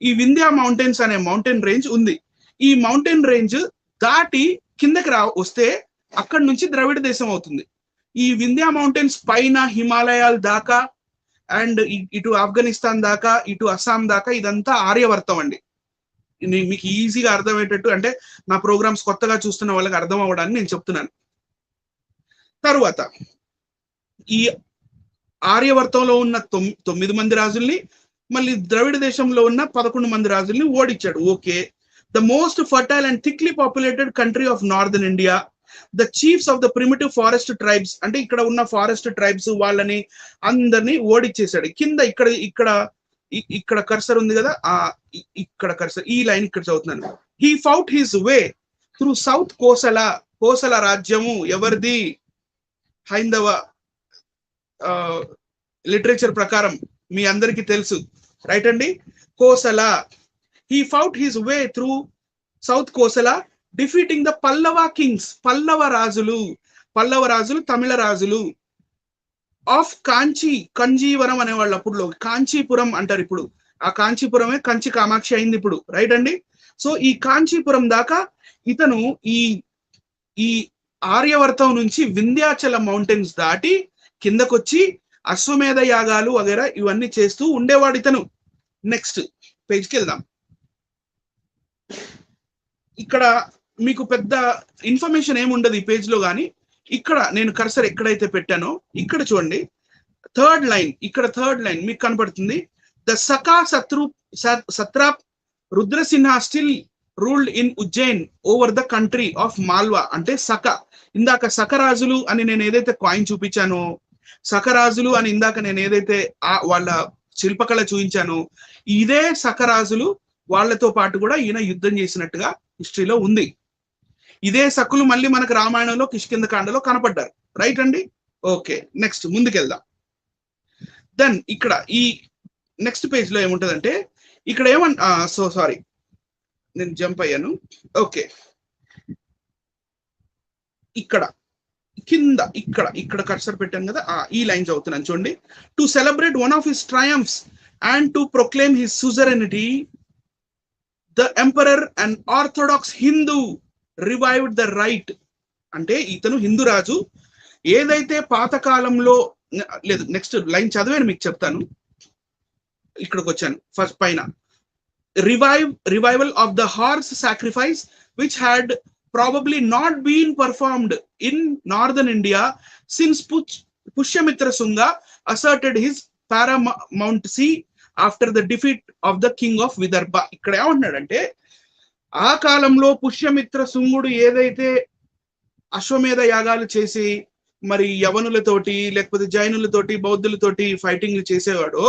ఈ వింధ్యా మౌంటైన్స్ అనే మౌంటైన్ రేంజ్ ఉంది. ఈ మౌంటైన్ రేంజ్ దాటి కిందకి వస్తే అక్కడి నుంచి ద్రవిడ దేశం అవుతుంది. ఈ వింధ్యా మౌంటైన్స్ పైన హిమాలయాల దాకా అండ్ ఇటు ఆఫ్ఘనిస్తాన్ దాకా, ఇటు అస్సాం దాకా ఇదంతా ఆర్యవర్తం అండి. మీకు ఈజీగా అర్థమయ్యేటట్టు, అంటే నా ప్రోగ్రామ్స్ కొత్తగా చూస్తున్న వాళ్ళకి అర్థం అవ్వడానికి నేను చెప్తున్నాను. తరువాత ఈ ఆర్యవర్తంలో ఉన్న 9 మంది రాజుల్ని, మళ్ళీ ద్రవిడ దేశంలో ఉన్న 11 మంది రాజుల్ని ఓడించాడు. Okay. The most fertile and thickly populated country of northern India, the chiefs of the primitive forest tribes, అంటే ఇక్కడ ఉన్న ఫారెస్ట్ ట్రైబ్స్ వాళ్ళని అందరినీ ఓడించేశాడు. కింద ఇక్కడ కర్సర్ ఉంది కదా, ఇక్కడ కర్సర్, ఈ లైన్ ఇక్కడ చదువుతున్నాను. He fought his way through south Kosala రాజ్యము ఎవరిది? హైందవ లిటరేచర్ ప్రకారం మీ అందరికీ తెలుసు, రైట్ అండి. Kosala. He fought his way through south Kosala, defeating the Pallava kings, Pallava రాజులు తమిళ రాజులు ఆఫ్ కంజీవరం అనేవాళ్ళు అప్పుడు, కాంచీపురం అంటారు ఇప్పుడు. ఆ కాంచీపురమే కంచి కామాక్షి అయింది ఇప్పుడు, రైట్ అండి. సో ఈ కాంచీపురం దాకా ఇతను ఈ ఆర్యవర్తం నుంచి వింధ్యాచల మౌంటైన్స్ దాటి కిందకొచ్చి అశ్వమేధ యాగాలు వగేరా ఇవన్నీ చేస్తూ ఉండేవాడు ఇతను. నెక్స్ట్ పేజ్కి వెళ్దాం. ఇక్కడ మీకు పెద్ద ఇన్ఫర్మేషన్ ఏముండదు ఈ పేజ్ లో, కానీ ఇక్కడ నేను కర్సర్ ఎక్కడైతే పెట్టానో ఇక్కడ చూడండి, థర్డ్ లైన్ మీకు కనపడుతుంది. The Saka satrap Rudrasimha still ruled in Ujjain over the country of Malwa. అంటే ఇందాక సకరాజులు అని నేను ఏదైతే కాయిన్ చూపించానో, సకరాజులు అని ఇందాక నేను ఏదైతే వాళ్ళ శిల్పకళ చూపించానో, ఇదే సకరాజులు వాళ్లతో పాటు కూడా ఈయన యుద్ధం చేసినట్టుగా హిస్టరీలో ఉంది. ఇదే సకులు మళ్ళీ మనకు రామాయణంలో కిష్కింధకాండలో కనపడ్డారు, రైట్ అండి. ఓకే, నెక్స్ట్ ముందుకెళ్దాం. దెన్ ఇక్కడ ఈ నెక్స్ట్ పేజ్ లో ఏముంటదంటే, ఇక్కడ సారీ నేను జంప్ అయ్యాను. ఓకే, ఇక్కడ కింద ఇక్కడ కర్సర్ పెట్టాను కదా, ఈ లైన్స్ అవుతున్నాను చూడండి. To celebrate one of his triumphs and to proclaim his suzerainty, the emperor and orthodox Hindu revived the rite. అంటే ఇతను హిందూ రాజు ఏదైతే పాతకాలంలో లేదు. నెక్స్ట్ లైన్ చదివాను మీకు చెప్తాను. ఇక్కడికి వచ్చాను ఫస్ట్ పైన. Revival of the horse sacrifice which had probably not been performed in northern India since Pushyamitra Sunga asserted his paramountcy after the defeat of the king of Vidarbha. ఇక్కడ ఏమంటున్నాడంటే, ఆ కాలంలో పుష్యమిత్ర శుంగుడు ఏదైతే అశ్వమేధ యాగాలు చేసి మరి యవనులతోటి లేకపోతే జైనులతోటి బౌద్ధులతోటి ఫైటింగ్లు చేసేవాడో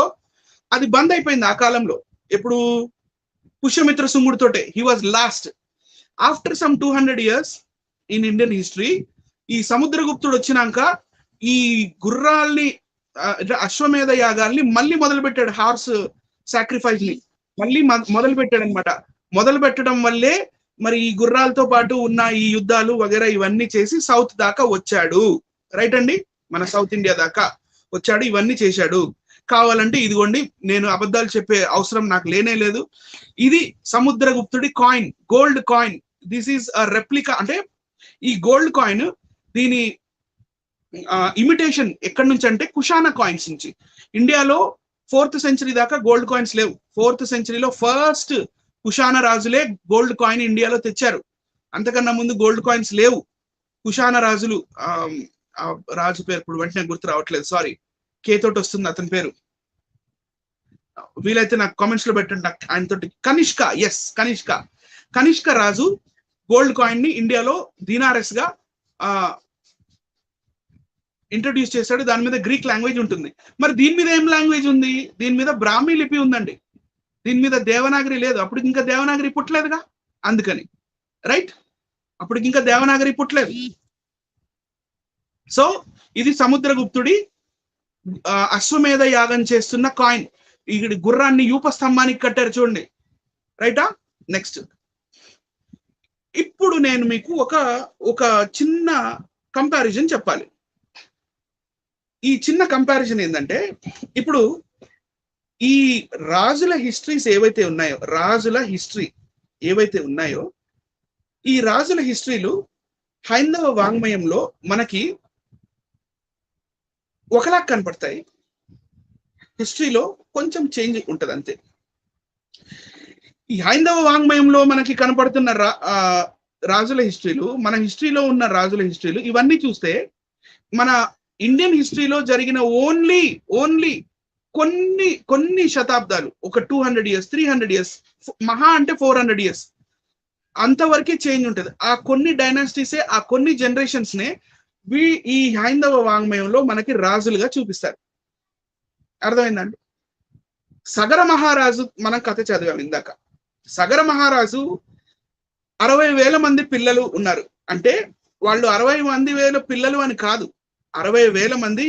అది బంద్ అయిపోయింది ఆ కాలంలో. ఎప్పుడు? పుష్యమిత్ర శుంగుడితోటే. He was lost. After some 200 years in Indian history, ఈ సముద్రగుప్తుడు వచ్చినాక ఈ గుర్రాల్ని అశ్వమేధ యాగాల్ని మళ్ళీ మొదలు పెట్టాడు. హార్స్ సాక్రిఫైస్ ని మళ్ళీ మొదలు పెట్టాడు అనమాట. మొదలు పెట్టడం వల్లే మరి ఈ గుర్రాలతో పాటు ఉన్న ఈ యుద్ధాలు వగేరా ఇవన్నీ చేసి సౌత్ దాకా వచ్చాడు, రైట్ అండి. మన సౌత్ ఇండియా దాకా వచ్చాడు, ఇవన్నీ చేశాడు. కావాలంటే ఇదిగోండి, నేను అబద్ధాలు చెప్పే అవసరం నాకు లేనే లేదు. ఇది సముద్రగుప్తుడి coin, gold coin. This is a replica. అంటే ఈ గోల్డ్ కాయిన్ దీని ఇమిటేషన్ ఎక్కడి నుంచి అంటే కుషానా కాయిన్స్ నుంచి. ఇండియాలో 4th century దాకా గోల్డ్ కాయిన్స్ లేవు. 4th century ఫస్ట్ కుషానా రాజులే గోల్డ్ కాయిన్ ఇండియాలో తెచ్చారు. అంతకన్నా ముందు గోల్డ్ కాయిన్స్ లేవు. కుషానా రాజులు, రాజు పేరు ఇప్పుడు వెంటనే గుర్తు రావట్లేదు, సారీ, కే తోటి వస్తుంది అతని పేరు. వీలైతే నాకు కామెంట్స్ లో పెట్టండి ఆయనతోటి. కనిష్క రాజు గోల్డ్ కాయిన్ ని ఇండియాలో దీనారెస్ గా ఇంట్రడ్యూస్ చేశాడు. దాని మీద గ్రీక్ లాంగ్వేజ్ ఉంటుంది. మరి దీని మీద ఏం లాంగ్వేజ్ ఉంది? దీని మీద బ్రాహ్మీ లిపి ఉందండి. దీని మీద దేవనాగరి లేదు. అప్పుడు ఇంకా దేవనాగరి పుట్టలేదుగా, అందుకని, రైట్. అప్పుడు ఇంకా దేవనాగరి పుట్టలేదు. సో ఇది సముద్రగుప్తుడి అశ్వమేధ యాగం చేస్తున్న కాయిన్. ఇక్కడ గుర్రాన్ని యూప స్తంభానికి కట్టారు చూడండి, రైటా. నెక్స్ట్, ఇప్పుడు నేను మీకు ఒక చిన్న కంపారిజన్ చెప్పాలి. ఈ చిన్న కంపారిజన్ ఏంటంటే, ఇప్పుడు ఈ రాజుల హిస్టరీస్ ఏవైతే ఉన్నాయో, ఈ రాజుల హిస్టరీలు హైందవ వాంగ్మయంలో మనకి ఒకలా కనపడతాయి, హిస్టరీలో కొంచెం చేంజ్ ఉంటుంది అంతే. ఈ హైందవ వాంగ్మయంలో మనకి కనపడుతున్న రాజుల హిస్టరీలు, మన హిస్టరీలో ఉన్న రాజుల హిస్టరీలు, ఇవన్నీ చూస్తే మన ఇండియన్ హిస్టరీలో జరిగిన ఓన్లీ కొన్ని శతాబ్దాలు, ఒక 200 years 300 years, మహా అంటే 400 years అంతవరకే చేంజ్ ఉంటుంది. ఆ కొన్ని డైనాసిటీసే, ఆ కొన్ని జనరేషన్స్ నే ఈ హైందవ వాంగ్మయంలో మనకి రాజులుగా చూపిస్తారు. అర్థమైందండి? సగర మహారాజు మనం కథ చదివాం ఇందాక. సగర మహారాజు 60,000 మంది పిల్లలు ఉన్నారు అంటే వాళ్ళు 60,000 పిల్లలు అని కాదు, 60,000 మంది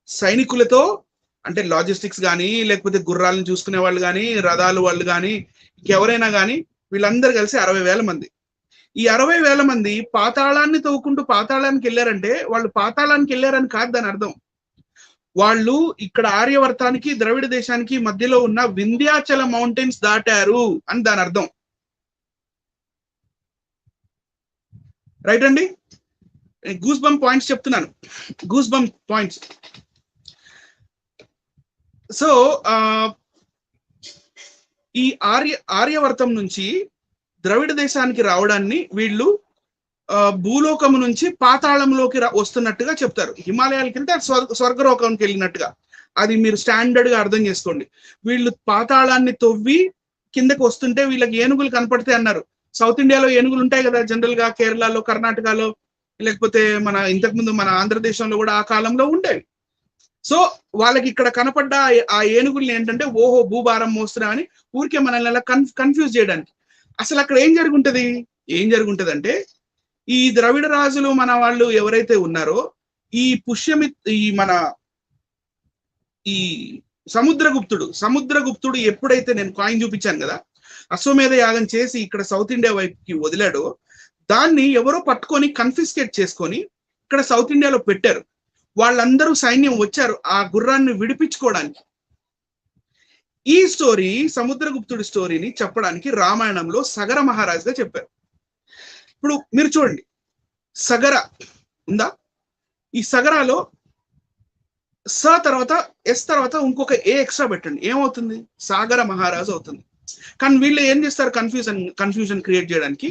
సైనికులతో, అంటే లాజిస్టిక్స్ కానీ, లేకపోతే గుర్రాలను చూసుకునే వాళ్ళు కానీ, రథాలు వాళ్ళు కానీ, ఇంకెవరైనా కానీ, వీళ్ళందరూ కలిసి 60,000 మంది. ఈ 60,000 మంది పాతాళాన్ని తవ్వుకుంటూ పాతాళానికి వెళ్ళారంటే వాళ్ళు పాతాళానికి వెళ్ళారని కాదు దాని అర్థం. వాళ్ళు ఇక్కడ ఆర్యవర్తానికి ద్రవిడ దేశానికి మధ్యలో ఉన్న వింధ్యాచల మౌంటైన్స్ దాటారు అని దాని అర్థం. రైట్ అండి? గూస్ బంప్ పాయింట్స్ చెప్తున్నాను, గూస్ బంప్ పాయింట్స్. సో ఈ ఆర్యవర్తం నుంచి ద్రవిడ దేశానికి రావడాన్ని వీళ్ళు భూలోకము నుంచి పాతాళంలోకి వస్తున్నట్టుగా చెప్తారు. హిమాలయాలకి వెళ్తే స్వర్గలోకంకి వెళ్ళినట్టుగా, అది మీరు స్టాండర్డ్ గా అర్థం చేసుకోండి. వీళ్ళు పాతాళాన్ని తవ్వి కిందకి వస్తుంటే వీళ్ళకి ఏనుగులు కనపడితే అన్నారు. సౌత్ ఇండియాలో ఏనుగులు ఉంటాయి కదా జనరల్ గా, కేరళలో, కర్ణాటకలో, లేకపోతే మన ఇంతకుముందు మన ఆంధ్రదేశంలో కూడా ఆ కాలంలో ఉండేవి. సో వాళ్ళకి ఇక్కడ కనపడ్డ ఆ ఏనుగుల్ని ఏంటంటే, ఓహో భూభారం మోస్తున్నా అని ఊరికే మనల్ని అలా కన్ఫ్యూజ్ చేయడానికి. అసలు అక్కడ ఏం జరుగుంటది అంటే, ఈ ద్రవిడ రాజులు మన వాళ్ళు ఎవరైతే ఉన్నారో, ఈ ఈ సముద్రగుప్తుడు ఎప్పుడైతే నేను కాయిన్ చూపించాను కదా, అశ్వమేధ యాగం చేసి ఇక్కడ సౌత్ ఇండియా వైపుకి వదిలాడో, దాన్ని ఎవరో పట్టుకొని కన్ఫిస్కేట్ చేసుకొని ఇక్కడ సౌత్ ఇండియాలో పెట్టారు. వాళ్ళందరూ సైన్యం వచ్చారు ఆ గుర్రాన్ని విడిపించుకోవడానికి. ఈ స్టోరీ, సముద్రగుప్తుడి స్టోరీని చెప్పడానికి రామాయణంలో సగర మహారాజుగా చెప్పారు. ఇప్పుడు మీరు చూడండి, సగర ఉందా? ఈ సగరాలో తర్వాత ఎస్ తర్వాత ఇంకొక ఏ ఎక్స్ట్రా పెట్టండి, ఏమవుతుంది? సాగర మహారాజు అవుతుంది. కానీ వీళ్ళు ఏం చేస్తారు, కన్ఫ్యూజన్ క్రియేట్ చేయడానికి,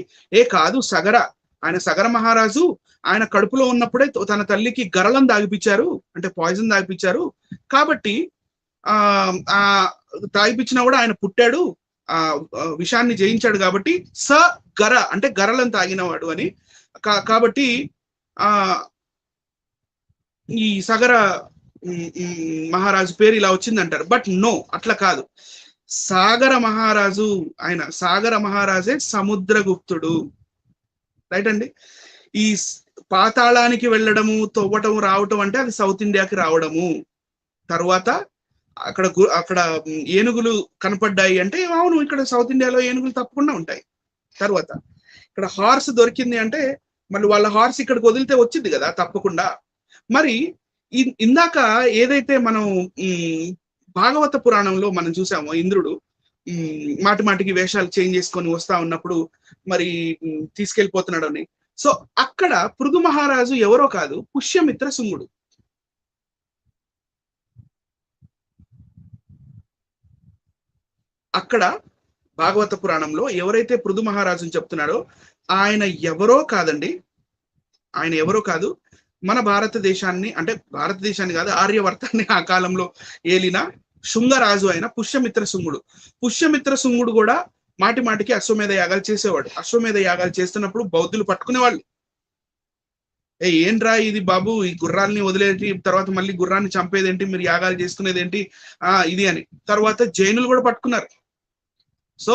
కాదు సగర, ఆయన సగర మహారాజు, ఆయన కడుపులో ఉన్నప్పుడే తన తల్లికి గరళం తాగిపించారు, అంటే పాయిజన్ తాగిపించారు, కాబట్టి తాగిపించినా కూడా ఆయన పుట్టాడు, విషాన్ని జయించాడు, కాబట్టి గర అంటే గరళం తాగినవాడు అని. కాబట్టి ఈ సగర మహారాజు పేరు ఇలా వచ్చింది అంటారు. బట్ నో, అట్లా కాదు. సాగర మహారాజే సముద్రగుప్తుడు. రైట్ అండి? ఈ పాతాళానికి వెళ్ళడము, తవ్వటము, రావటం అంటే అది సౌత్ ఇండియాకి రావడము. తర్వాత అక్కడ ఏనుగులు కనపడ్డాయి అంటే, అవును ఇక్కడ సౌత్ ఇండియాలో ఏనుగులు తప్పకుండా ఉంటాయి. తర్వాత ఇక్కడ హార్స్ దొరికింది అంటే, మళ్ళీ వాళ్ళ హార్స్ ఇక్కడికి వదిలితే వచ్చింది కదా తప్పకుండా. మరి ఇందాక ఏదైతే మనం భాగవత పురాణంలో మనం చూసామో, ఇంద్రుడు మాటికి వేషాలు చేంజ్ చేసుకొని వస్తా ఉన్నప్పుడు మరి తీసుకెళ్లిపోతున్నాడు అని. సో అక్కడ పృథు మహారాజు ఎవరో కాదు, పుష్యమిత్ర శుంగుడు. అక్కడ భాగవత పురాణంలో ఎవరైతే పృథు మహారాజుని చెప్తున్నాడో ఆయన ఎవరో కాదండి, ఆయన ఎవరో కాదు, మన భారతదేశాన్ని, అంటే భారతదేశాన్ని కాదు, ఆర్యవర్తాన్ని ఆ కాలంలో ఏలిన శృంగరాజు అయిన పుష్యమిత్ర శుంగుడు. పుష్యమిత్ర శుంగుడు కూడా మాటికి అశ్వమేధ యాగాలు చేసేవాడు. అశ్వమేధ యాగాలు చేస్తున్నప్పుడు బౌద్ధులు పట్టుకునేవాళ్ళు, ఏంట్రా ఇది బాబు, ఈ గుర్రాలని వదిలేటి తర్వాత మళ్ళీ గుర్రాన్ని చంపేదేంటి, మీరు యాగాలు చేసుకునేదేంటి ఇది అని. తర్వాత జైనులు కూడా పట్టుకున్నారు. సో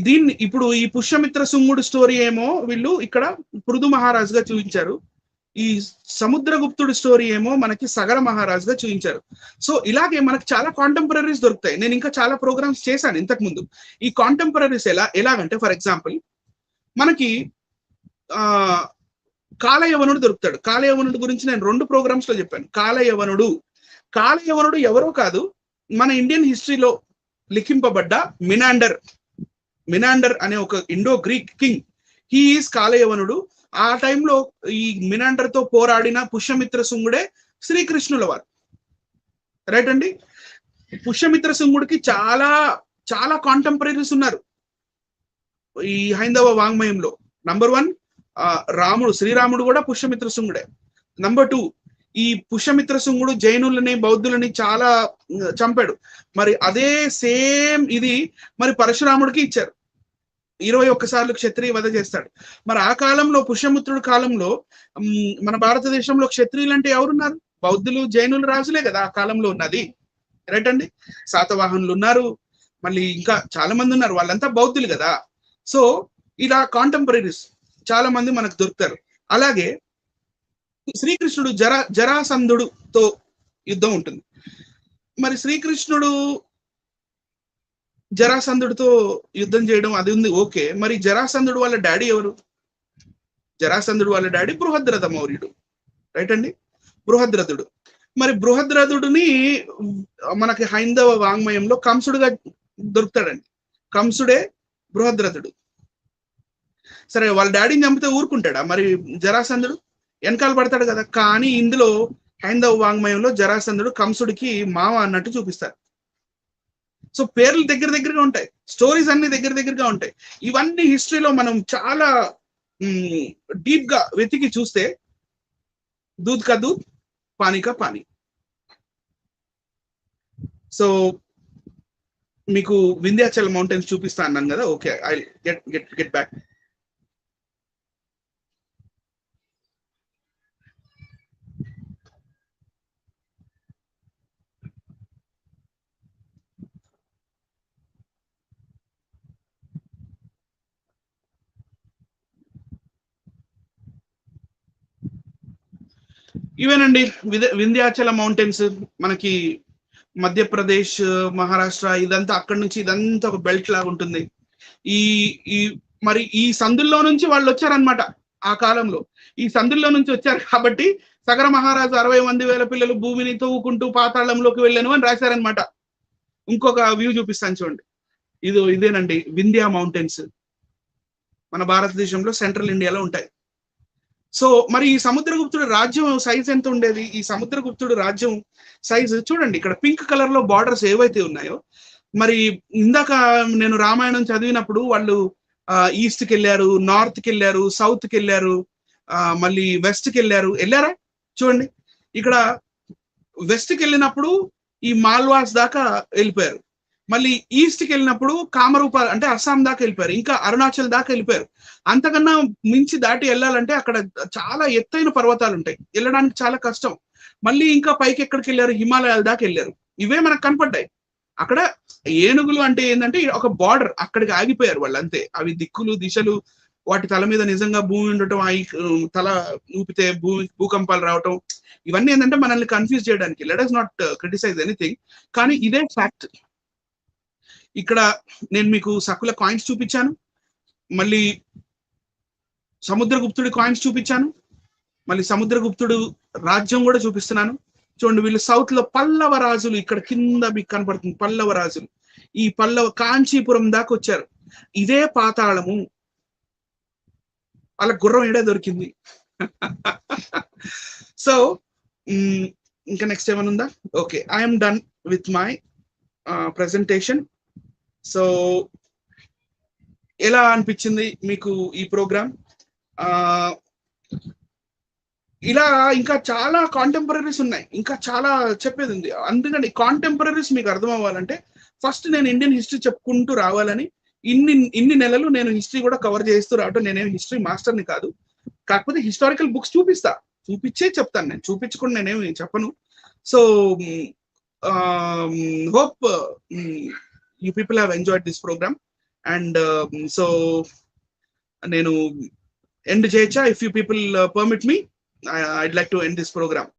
దీన్ని ఇప్పుడు ఈ పుష్యమిత్ర శుంగుడు స్టోరీ ఏమో వీళ్ళు ఇక్కడ పృథు మహారాజుగా చూపించారు. ఈ సముద్రగుప్తుడి స్టోరీ ఏమో మనకి సగర మహారాజుగా చూపించారు. సో ఇలాగే మనకి చాలా కాంటెంపరీస్ దొరుకుతాయి. నేను ఇంకా చాలా ప్రోగ్రామ్స్ చేశాను ఇంతకు ముందు. ఈ కాంటెంపరీస్ ఎలాగంటే ఫర్ ఎగ్జాంపుల్ మనకి ఆ కాలయవనుడు దొరుకుతాడు. కాలయవనుడు గురించి నేను 2 ప్రోగ్రామ్స్ లో చెప్పాను. కాలయవనుడు ఎవరో కాదు, మన ఇండియన్ హిస్టరీలో లిఖింపబడ్డ మినాండర్ అనే ఒక Indo Greek king. He is కాలయవనుడు. ఆ టైంలో ఈ మినాండర్ తో పోరాడిన పుష్యమిత్ర శుంగుడే శ్రీకృష్ణుల వారు. రైట్ అండి. పుష్యమిత్ర శుంగుడికి చాలా చాలా కాంటెంపరీస్ ఉన్నారు ఈ హైందవ వాంగ్మయంలో. నంబర్ 1 రాముడు, శ్రీరాముడు కూడా పుష్యమిత్ర శుంగుడే. నంబర్ 2 ఈ పుష్యమిత్ర శుంగుడు జైనులని బౌద్ధులని చాలా చంపాడు. మరి అదే సేమ్ ఇది మరి పరశురాముడికి ఇచ్చారు. 21 సార్లు క్షత్రియ వధ చేస్తాడు. మరి ఆ కాలంలో పుష్యమిత్రుడి కాలంలో మన భారతదేశంలో క్షత్రియులు అంటే ఎవరున్నారు? బౌద్ధులు జైనులు రాజులే కదా ఆ కాలంలో ఉన్నది. రైట్ అండి. శాతవాహనులు ఉన్నారు, మళ్ళీ ఇంకా చాలా మంది ఉన్నారు, వాళ్ళంతా బౌద్ధులు కదా. సో ఇలా కాంటెంపరీస్ చాలా మంది మనకు దొరుకుతారు. అలాగే శ్రీకృష్ణుడు జరాసంధుడుతో యుద్ధం ఉంటుంది. మరి శ్రీకృష్ణుడు జరాసంధుడితో యుద్ధం చేయడం అది ఉంది, ఓకే. మరి జరాసంధుడు వాళ్ళ డాడీ ఎవరు? జరాసంధుడు వాళ్ళ డాడీ బృహద్రథ మౌర్యుడు. రైట్ అండి, బృహద్రథుడు. మరి బృహద్రథుడిని మనకి హైందవ వాంగ్మయంలో కంసుడుగా దొరుకుతాడండి. కంసుడే బృహద్రథుడు. సరే, వాళ్ళ డాడీని చంపితే ఊరుకుంటాడా మరి జరాసంధుడు? వెనకాల పడతాడు కదా. కానీ ఇందులో హైందవ వాంగ్మయంలో జరాసంధుడు కంసుడికి మావ అన్నట్టు చూపిస్తారు. సో పేర్లు దగ్గర దగ్గరగా ఉంటాయి, స్టోరీస్ అన్ని దగ్గర దగ్గరగా ఉంటాయి. ఇవన్నీ హిస్టరీలో మనం చాలా డీప్ గా వెతికి చూస్తే దూద్ కా దూద్, పానీ కా పానీ. సో మీకు వింధ్యాచల్ మౌంటైన్స్ చూపిస్తా అన్నాను కదా. Okay, I get back. ఇవేనండి వింధ్యాచల మౌంటైన్స్. మనకి మధ్యప్రదేశ్, మహారాష్ట్ర ఇదంతా, అక్కడి నుంచి ఇదంతా ఒక బెల్ట్ లాగా ఉంటుంది. ఈ ఈ మరి ఈ సందుల్లో నుంచి వాళ్ళు వచ్చారనమాట ఆ కాలంలో. ఈ సందుల్లో నుంచి వచ్చారు కాబట్టి సగర మహారాజు 60,000 పిల్లలు భూమిని తవ్వుకుంటూ పాతాళంలోకి వెళ్ళాను అని రాశారనమాట. ఇంకొక వ్యూ చూపిస్తాను చూడండి. ఇదేనండి వింధ్యా మౌంటైన్స్. మన భారతదేశంలో సెంట్రల్ ఇండియాలో ఉంటాయి. సో మరి ఈ సముద్రగుప్తుడు రాజ్యం సైజ్ ఎంత ఉండేది? ఈ సముద్రగుప్తుడు రాజ్యం సైజు చూడండి. ఇక్కడ పింక్ కలర్ లో బార్డర్స్ ఏవైతే ఉన్నాయో, మరి ఇందాక నేను రామాయణం చదివినప్పుడు వాళ్ళు ఈస్ట్ కి వెళ్ళారు, నార్త్ కి వెళ్ళారు, సౌత్ కి వెళ్ళారు, మళ్ళీ వెస్ట్ కి వెళ్ళారా? చూడండి, ఇక్కడ వెస్ట్ కి వెళ్ళినప్పుడు ఈ మాల్వాస్ దాకా వెళ్ళిపోయారు. మళ్ళీ ఈస్ట్ కి వెళ్ళినప్పుడు కామరూప అంటే అస్సాం దాకా వెళ్ళిపోయారు, ఇంకా అరుణాచల్ దాకా వెళ్ళిపోయారు. అంతకన్నా మించి దాటి వెళ్ళాలంటే అక్కడ చాలా ఎత్తైన పర్వతాలు ఉంటాయి, వెళ్ళడానికి చాలా కష్టం. మళ్ళీ ఇంకా పైకి ఎక్కడికి వెళ్ళారు? హిమాలయాల దాకా వెళ్ళారు. ఇవే మనకు కనపడ్డాయి. అక్కడ ఏనుగులు అంటే ఏంటంటే ఒక బార్డర్, అక్కడికి ఆగిపోయారు వాళ్ళు అంతే. అవి దిక్కులు దిశలు, వాటి తల మీద నిజంగా భూమి ఉండటం, తల ఊపితే భూకంపాలు రావటం, ఇవన్నీ ఏంటంటే మనల్ని కన్ఫ్యూజ్ చేయడానికి. Let us not criticise anything, కానీ ఇదే ఫ్యాక్ట్. ఇక్కడ నేను మీకు సకుల కాయిన్స్ చూపించాను, మళ్ళీ సముద్రగుప్తుడి కాయిన్స్ చూపించాను, మళ్ళీ సముద్రగుప్తుడు రాజ్యం కూడా చూపిస్తున్నాను. చూడండి, వీళ్ళు సౌత్ లో పల్లవ రాజులు, ఇక్కడ కింద మీకు కనపడుతుంది పల్లవ రాజులు. ఈ పల్లవ కాంచీపురం దాకా వచ్చారు. ఇదే పాతాళము. వాళ్ళ గుర్రం ఏడే దొరికింది. సో ఇంకా నెక్స్ట్ ఏమైనా ఉందా? Okay, I'm done with my presentation. So ఎలా అనిపించింది మీకు ఈ ప్రోగ్రామ్? ఇలా ఇంకా చాలా కాంటెంపరీస్ ఉన్నాయి, ఇంకా చాలా చెప్పేది ఉంది. అందుకని కాంటెంపరీస్ మీకు అర్థం అవ్వాలంటే ఫస్ట్ నేను ఇండియన్ హిస్టరీ చెప్పుకుంటూ రావాలని ఇన్ని నెలలు నేను హిస్టరీ కూడా కవర్ చేస్తూ రావటం. నేనేమి హిస్టరీ మాస్టర్ని కాదు, కాకపోతే హిస్టారికల్ బుక్స్ చూపించే చెప్తాను. నేను చూపించకుండా నేనేమి చెప్పను. So hope you people have enjoyed this programme. And so నేను ఎండ్ చేయొచ్చా? If you people permit me. I'd like to end this program.